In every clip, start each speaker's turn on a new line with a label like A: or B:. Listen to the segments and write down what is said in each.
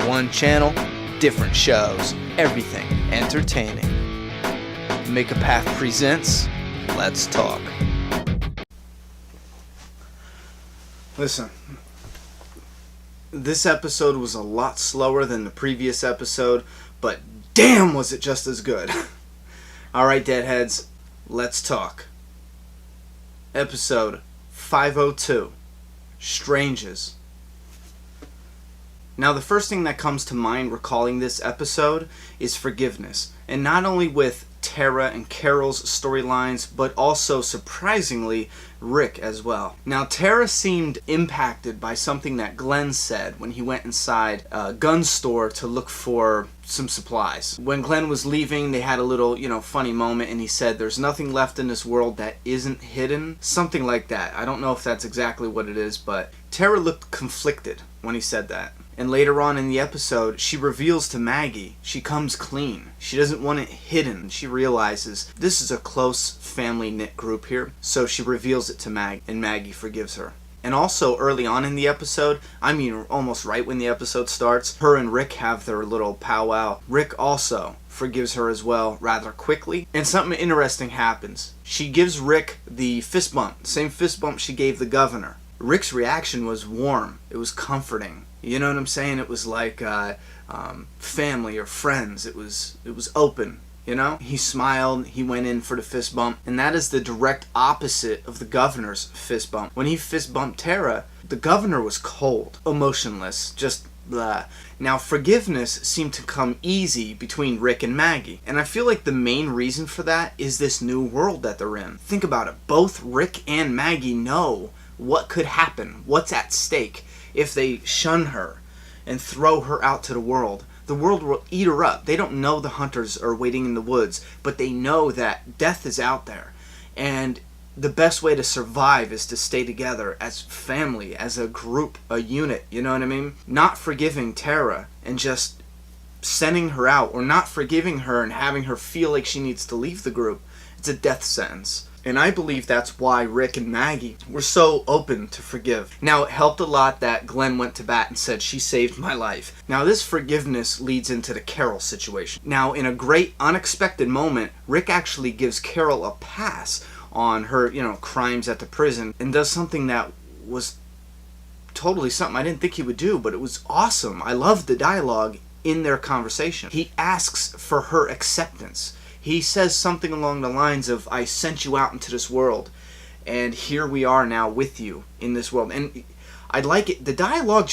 A: One channel, different shows, everything entertaining. Make a Path presents Let's Talk. Listen, this episode was a lot slower than the previous episode, but damn was it just as good. Alright, Deadheads, let's talk. Episode 502, Strangers. Now, the first thing that comes to mind recalling this episode is forgiveness. And not only with Tara and Carol's storylines, but also, surprisingly, Rick as well. Now, Tara seemed impacted by something that Glenn said when he went inside a gun store to look for some supplies. When Glenn was leaving, they had a little, funny moment, and he said, "There's nothing left in this world that isn't hidden." Something like that. I don't know if that's exactly what it is, but Tara looked conflicted when he said that. And later on in the episode, she reveals to Maggie, she comes clean. She doesn't want it hidden. She realizes this is a close family-knit group here, so she reveals it to Maggie, and Maggie forgives her. And also, early on in the episode, almost right when the episode starts, her and Rick have their little powwow. Rick also forgives her as well, rather quickly. And something interesting happens. She gives Rick the fist bump, same fist bump she gave the governor. Rick's reaction was warm. It was comforting. You know what I'm saying? It was like family or friends. It was open, He smiled, he went in for the fist bump, and that is the direct opposite of the governor's fist bump. When he fist bumped Tara, the governor was cold, emotionless, just blah. Now, forgiveness seemed to come easy between Rick and Maggie, and I feel like the main reason for that is this new world that they're in. Think about it. Both Rick and Maggie know what could happen, what's at stake. If they shun her and throw her out to the world will eat her up. They don't know the hunters are waiting in the woods, but they know that death is out there. And the best way to survive is to stay together as family, as a group, a unit, you know what I mean? Not forgiving Tara and just sending her out, or not forgiving her and having her feel like she needs to leave the group, it's a death sentence. And I believe that's why Rick and Maggie were so open to forgive. Now, it helped a lot that Glenn went to bat and said, "She saved my life." Now, this forgiveness leads into the Carol situation. Now, in a great unexpected moment, Rick actually gives Carol a pass on her, crimes at the prison, and does something that was totally something I didn't think he would do, but it was awesome. I loved the dialogue in their conversation. He asks for her acceptance. He says something along the lines of, "I sent you out into this world, and here we are now with you in this world." And I like it. The dialogue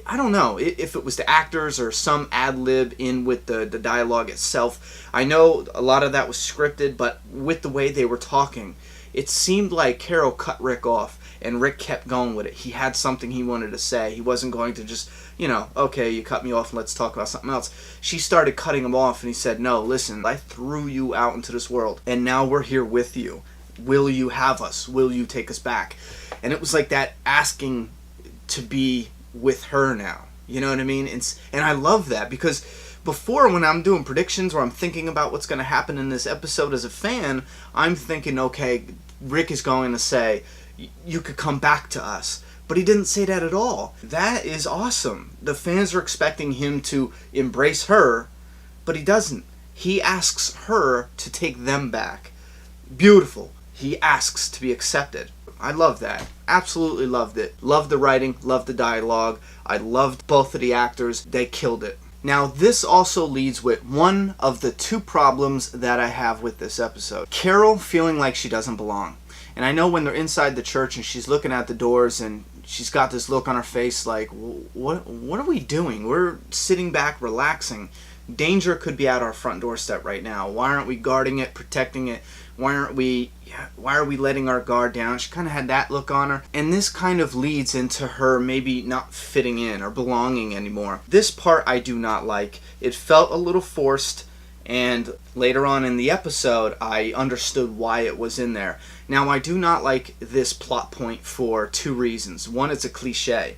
A: I don't know if it was the actors or some ad-lib in with the dialogue itself. I know a lot of that was scripted, but with the way they were talking, it seemed like Carol cut Rick off, and Rick kept going with it. He had something he wanted to say. He wasn't going to just, okay, you cut me off, let's talk about something else. She started cutting him off, and he said, "No, listen, I threw you out into this world, and now we're here with you. Will you have us? Will you take us back?" And it was like that asking to be with her now. You know what I mean? And I love that, because before, when I'm doing predictions or I'm thinking about what's going to happen in this episode as a fan, I'm thinking, okay, Rick is going to say, "You could come back to us." But he didn't say that at all. That is awesome. The fans are expecting him to embrace her, but he doesn't. He asks her to take them back. Beautiful. He asks to be accepted. I love that. Absolutely loved it. Loved the writing, loved the dialogue. I loved both of the actors. They killed it. Now, this also leads with one of the two problems that I have with this episode. Carol feeling like she doesn't belong. And I know when they're inside the church and she's looking at the doors and she's got this look on her face like, what are we doing? We're sitting back, relaxing. Danger could be at our front doorstep right now. Why aren't we guarding it, protecting it? Why are we letting our guard down? She kind of had that look on her. And this kind of leads into her maybe not fitting in or belonging anymore. This part I do not like. It felt a little forced. And later on in the episode, I understood why it was in there. Now, I do not like this plot point for two reasons. One, it's a cliche.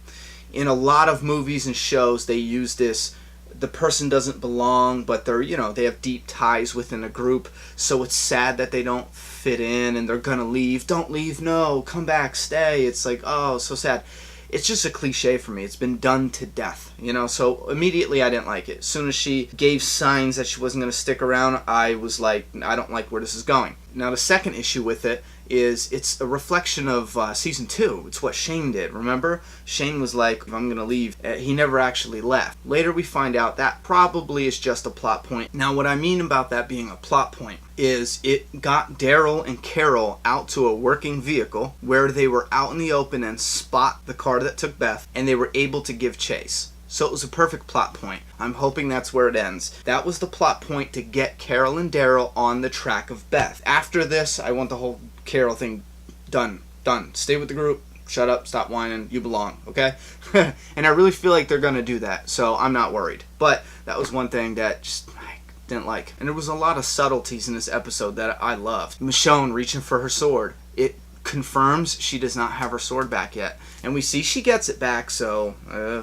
A: In a lot of movies and shows, they use this, the person doesn't belong, but they're, they have deep ties within a group, so it's sad that they don't fit in and they're gonna leave. Don't leave, no, come back, stay. It's like, oh, so sad. it's just a cliche for me. It's been done to death, you know? So immediately I didn't like it. As soon as she gave signs that she wasn't going to stick around, I was like, I don't like where this is going. Now the second issue with it is it's a reflection of season 2. It's what Shane did, remember? Shane was like, if I'm going to leave, he never actually left. Later we find out that probably is just a plot point. Now what I mean about that being a plot point is it got Daryl and Carol out to a working vehicle where they were out in the open and spot the car that took Beth, and they were able to give chase. So it was a perfect plot point. I'm hoping that's where it ends. That was the plot point to get Carol and Daryl on the track of Beth. After this, I want the whole Carol thing done. Done. Stay with the group. Shut up. Stop whining. You belong. Okay? And I really feel like they're going to do that. So I'm not worried. But that was one thing that just I didn't like. And there was a lot of subtleties in this episode that I loved. Michonne reaching for her sword. It confirms she does not have her sword back yet. And we see she gets it back, so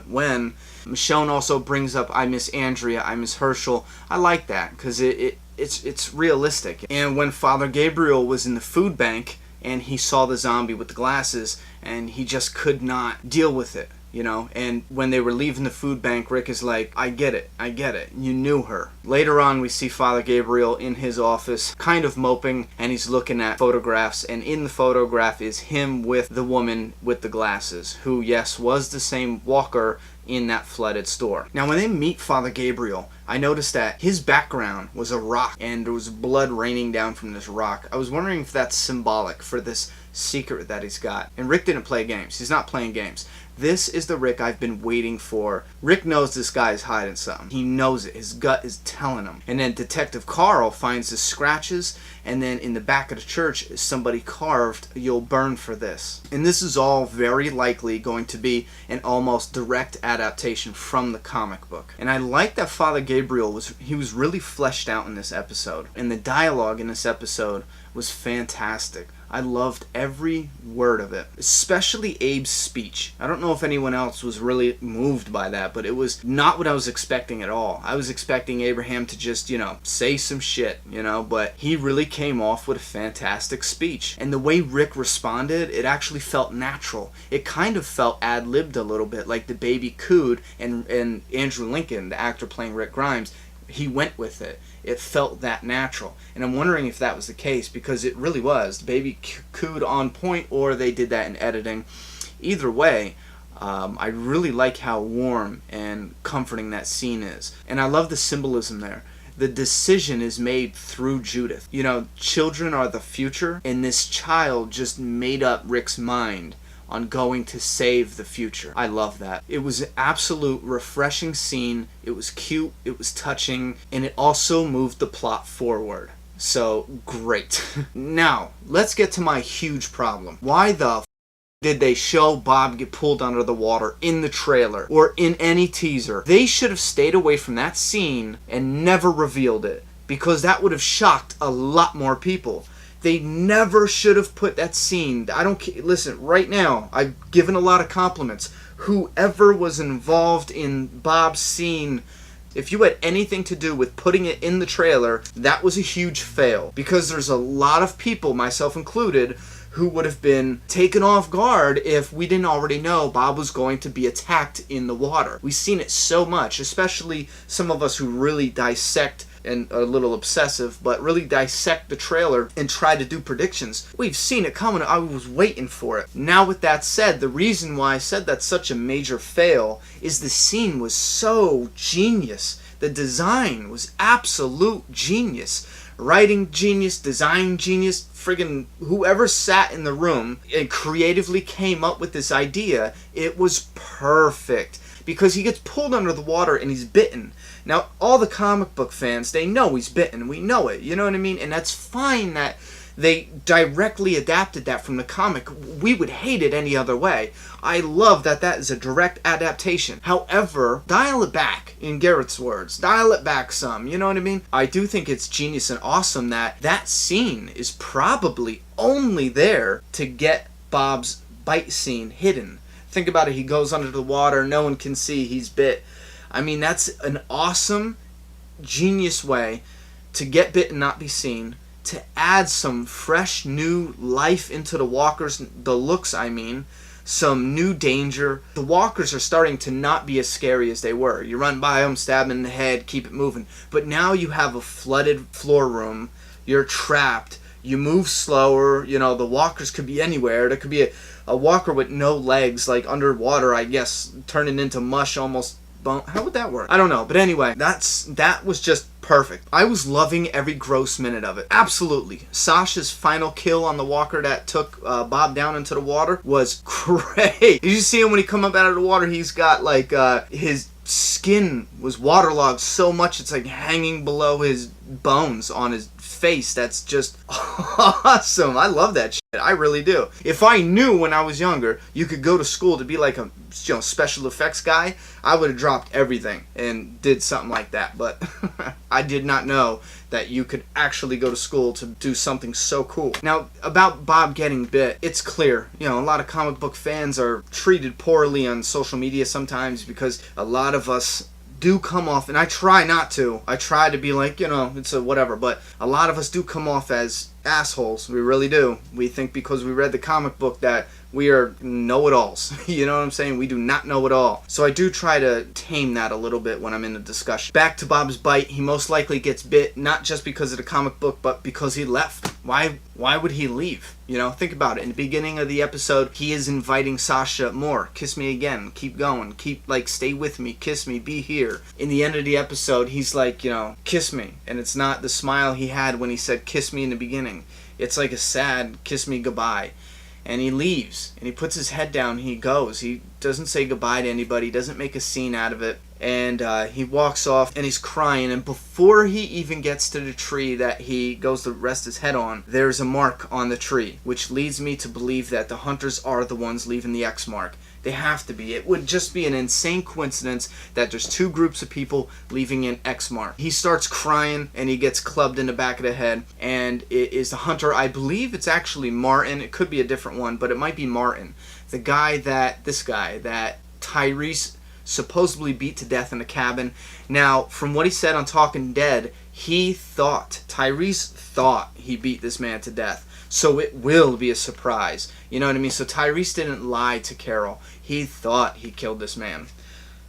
A: when Michonne also brings up, I miss Andrea, I miss Herschel. I like that because it's realistic. And when Father Gabriel was in the food bank and he saw the zombie with the glasses and he just could not deal with it, you know, and when they were leaving the food bank, Rick is like, I get it, you knew her. Later on, we see Father Gabriel in his office, kind of moping, and he's looking at photographs, and in the photograph is him with the woman with the glasses, who, yes, was the same walker in that flooded store. Now, when they meet Father Gabriel, I noticed that his background was a rock, and there was blood raining down from this rock. I was wondering if that's symbolic for this secret that he's got. And Rick didn't play games. He's not playing games. This is the Rick I've been waiting for. Rick knows this guy is hiding something. He knows it. His gut is telling him. And then Detective Carl finds the scratches, and then in the back of the church, somebody carved, "You'll burn for this." And this is all very likely going to be an almost direct adaptation from the comic book. And I like that Father Gabriel was really fleshed out in this episode. And the dialogue in this episode was fantastic. I loved every word of it, especially Abe's speech. I don't know if anyone else was really moved by that, but it was not what I was expecting at all. I was expecting Abraham to just, say some shit, but he really came off with a fantastic speech. And the way Rick responded, it actually felt natural. It kind of felt ad-libbed a little bit, like the baby cooed, and Andrew Lincoln, the actor playing Rick Grimes, he went with it. It felt that natural. And I'm wondering if that was the case, because it really was. The baby cooed on point, or they did that in editing. Either way, I really like how warm and comforting that scene is. And I love the symbolism there. The decision is made through Judith. Children are the future, and this child just made up Rick's mind on going to save the future. I love that. It was an absolute refreshing scene. It was cute, it was touching, and it also moved the plot forward. So, great. Now, let's get to my huge problem. Why the did they show Bob get pulled under the water in the trailer or in any teaser? They should have stayed away from that scene and never revealed it, because that would have shocked a lot more people. They never should have put that scene. Listen, right now, I've given a lot of compliments. Whoever was involved in Bob's scene, if you had anything to do with putting it in the trailer, that was a huge fail. Because there's a lot of people, myself included, who would have been taken off guard if we didn't already know Bob was going to be attacked in the water. We've seen it so much, especially some of us who really dissect and a little obsessive, but really dissect the trailer and try to do predictions. We've seen it coming. I was waiting for it. Now, with that said, the reason why I said that's such a major fail is the scene was so genius. The design was absolute genius. Writing genius, design genius, friggin' whoever sat in the room and creatively came up with this idea, it was perfect. Because he gets pulled under the water and he's bitten. Now, all the comic book fans, they know he's bitten. We know it. You know what I mean? And that's fine that they directly adapted that from the comic. We would hate it any other way. I love that that is a direct adaptation. However, dial it back, in Garrett's words. Dial it back some. You know what I mean? I do think it's genius and awesome that that scene is probably only there to get Bob's bite scene hidden. Think about it. He goes under the water. No one can see he's bit. I mean, that's an awesome, genius way to get bit and not be seen, to add some fresh, new life into the walkers, the looks, I mean, some new danger. The walkers are starting to not be as scary as they were. You run by them, stab them in the head, keep it moving. But now you have a flooded floor room. You're trapped. You move slower. You know, the walkers could be anywhere. There could be a walker with no legs, like underwater, I guess, turning into mush almost. How would that work? I don't know. But anyway, that was just perfect. I was loving every gross minute of it. Absolutely. Sasha's final kill on the walker that took Bob down into the water was great. Did you see him when he come up out of the water? He's got like his skin was waterlogged so much it's like hanging below his bones on his face. That's just awesome. I love that shit. I really do. If I knew when I was younger you could go to school to be like a special effects guy, I would have dropped everything and did something like that. But I did not know that you could actually go to school to do something so cool. Now, about Bob getting bit, it's clear. You know, a lot of comic book fans are treated poorly on social media sometimes because a lot of us do come off, and I try not to. I try to be like, you know, it's a whatever, but a lot of us do come off as assholes. We really do. We think because we read the comic book that we are know-it-alls. You know what I'm saying? We do not know it all. So I do try to tame that a little bit when I'm in a discussion. Back to Bob's bite. He most likely gets bit, not just because of the comic book, but because he left. Why would he leave? You know, think about it. In the beginning of the episode, he is inviting Sasha more. Kiss me again. Keep going. Stay with me. Kiss me. Be here. In the end of the episode, he's like, you know, kiss me. And it's not the smile he had when he said kiss me in the beginning. It's like a sad kiss me goodbye. And he leaves, and he puts his head down, he goes. He doesn't say goodbye to anybody, doesn't make a scene out of it. And he walks off, and he's crying. And before he even gets to the tree that he goes to rest his head on, there's a mark on the tree, which leads me to believe that the hunters are the ones leaving the X mark. They have to be. It would just be an insane coincidence that there's two groups of people leaving an X mark. He starts crying and he gets clubbed in the back of the head, and it is the hunter. I believe it's actually Martin. It could be a different one, but it might be Martin. This guy that Tyrese supposedly beat to death in a cabin. Now, from what he said on Talking Dead, Tyrese thought he beat this man to death. So it will be a surprise. You know what I mean? So Tyrese didn't lie to Carol. He thought he killed this man.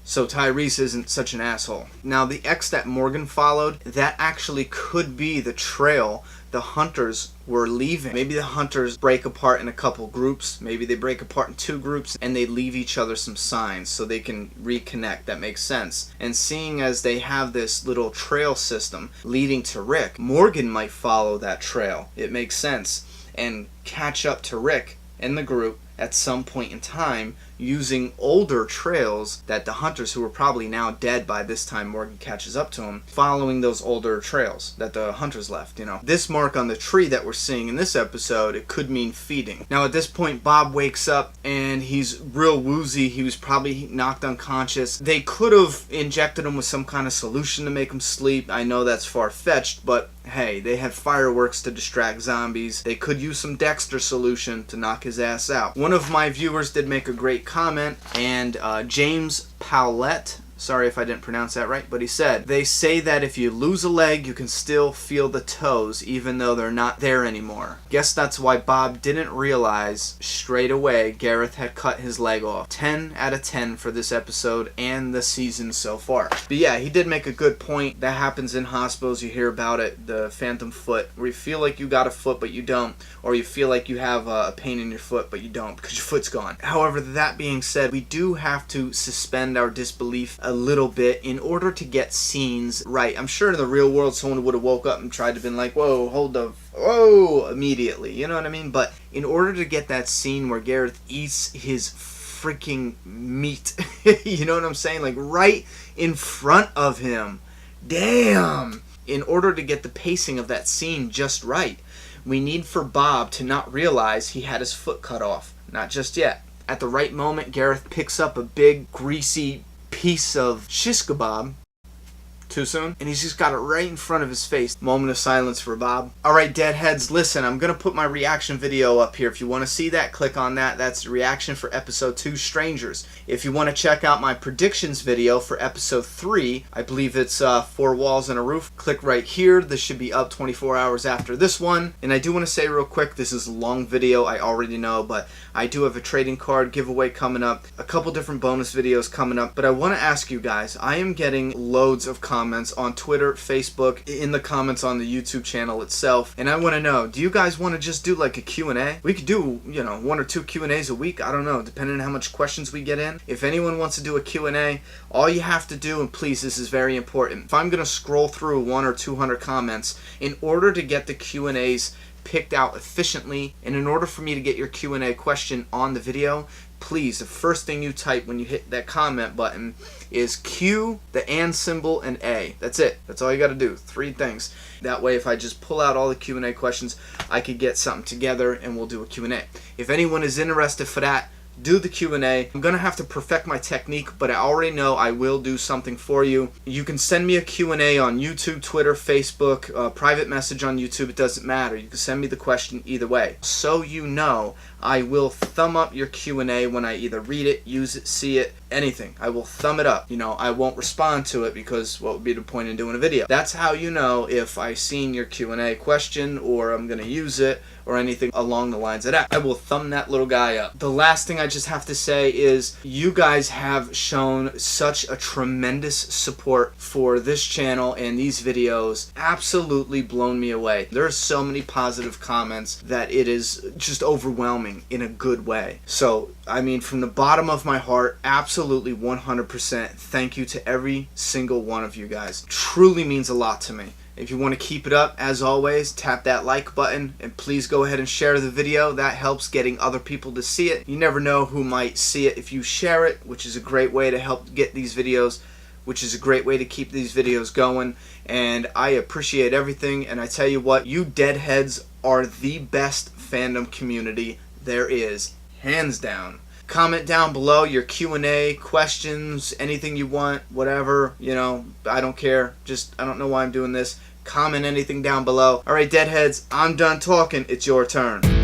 A: So Tyrese isn't such an asshole. Now, the X that Morgan followed, that actually could be the trail the hunters were leaving. Maybe the hunters break apart in a couple groups. Maybe they break apart in two groups and they leave each other some signs so they can reconnect. That makes sense. And seeing as they have this little trail system leading to Rick, Morgan might follow that trail. It makes sense. And catch up to Rick and the group at some point in time using older trails that the hunters, who were probably now dead by this time Morgan catches up to him, following those older trails that the hunters left, you know. This mark on the tree that we're seeing in this episode, it could mean feeding. Now at this point, Bob wakes up and he's real woozy. He was probably knocked unconscious. They could have injected him with some kind of solution to make him sleep. I know that's far-fetched, but hey, they had fireworks to distract zombies. They could use some Dexter solution to knock his ass out. One of my viewers did make a great comment, and James Powlett, sorry if I didn't pronounce that right, but he said, they say that if you lose a leg, you can still feel the toes, even though they're not there anymore. Guess that's why Bob didn't realize straight away Gareth had cut his leg off. 10 out of 10 for this episode and the season so far. But yeah, he did make a good point. That happens in hospitals. You hear about it, the phantom foot, where you feel like you got a foot, but you don't. Or you feel like you have a pain in your foot, but you don't because your foot's gone. However, that being said, we do have to suspend our disbelief a little bit in order to get scenes right. I'm sure in the real world someone would have woke up and tried to been like, whoa, immediately. You know what I mean? But in order to get that scene where Gareth eats his freaking meat, you know what I'm saying? Like right in front of him. Damn! In order to get the pacing of that scene just right, we need for Bob to not realize he had his foot cut off. Not just yet. At the right moment, Gareth picks up a big, greasy piece of shish kebab Too soon? And he's just got it right in front of his face. Moment of silence for Bob. Alright, deadheads, listen, I'm going to put my reaction video up here. If you want to see that, click on that. That's the reaction for episode 2, Strangers. If you want to check out my predictions video for episode 3, I believe it's 4 Walls and a Roof, click right here. This should be up 24 hours after this one. And I do want to say real quick, this is a long video, I already know, but I do have a trading card giveaway coming up, a couple different bonus videos coming up. But I want to ask you guys, I am getting loads of comments on Twitter, Facebook, in the comments on the YouTube channel itself, and I want to know, do you guys want to just do like a Q&A? We could do, 1 or 2 Q&As a week, I don't know, depending on how much questions we get in. If anyone wants to do a Q&A, all you have to do, and please, this is very important, if I'm going to scroll through 100 or 200 comments, in order to get the Q&As picked out efficiently, and in order for me to get your Q&A question on the video, please, the first thing you type when you hit that comment button is Q, the and symbol, and A. That's it. That's all you got to do. 3 things. That way, if I just pull out all the Q&A questions, I could get something together and we'll do a Q&A. If anyone is interested for that, do the Q&A. I'm going to have to perfect my technique, but I already know I will do something for you. You can send me a Q&A on YouTube, Twitter, Facebook, private message on YouTube. It doesn't matter. You can send me the question either way. So you know, I will thumb up your Q&A when I either read it, use it, see it, anything. I will thumb it up. I won't respond to it because what would be the point in doing a video? That's how you know if I seen your Q&A question or I'm going to use it or anything along the lines of that. I will thumb that little guy up. The last thing I just have to say is you guys have shown such a tremendous support for this channel and these videos. Absolutely blown me away. There are so many positive comments that it is just overwhelming in a good way. So, I mean, from the bottom of my heart, absolutely 100% thank you to every single one of you guys. Truly means a lot to me. If you want to keep it up, as always, tap that like button and please go ahead and share the video. That helps getting other people to see it. You never know who might see it if you share it, which is a great way to help get these videos, which is a great way to keep these videos going. And I appreciate everything. And I tell you what, you deadheads are the best fandom community there is, hands down. Comment down below your Q&A, questions, anything you want, whatever, I don't care. I don't know why I'm doing this. Comment anything down below. Alright, deadheads, I'm done talking. It's your turn.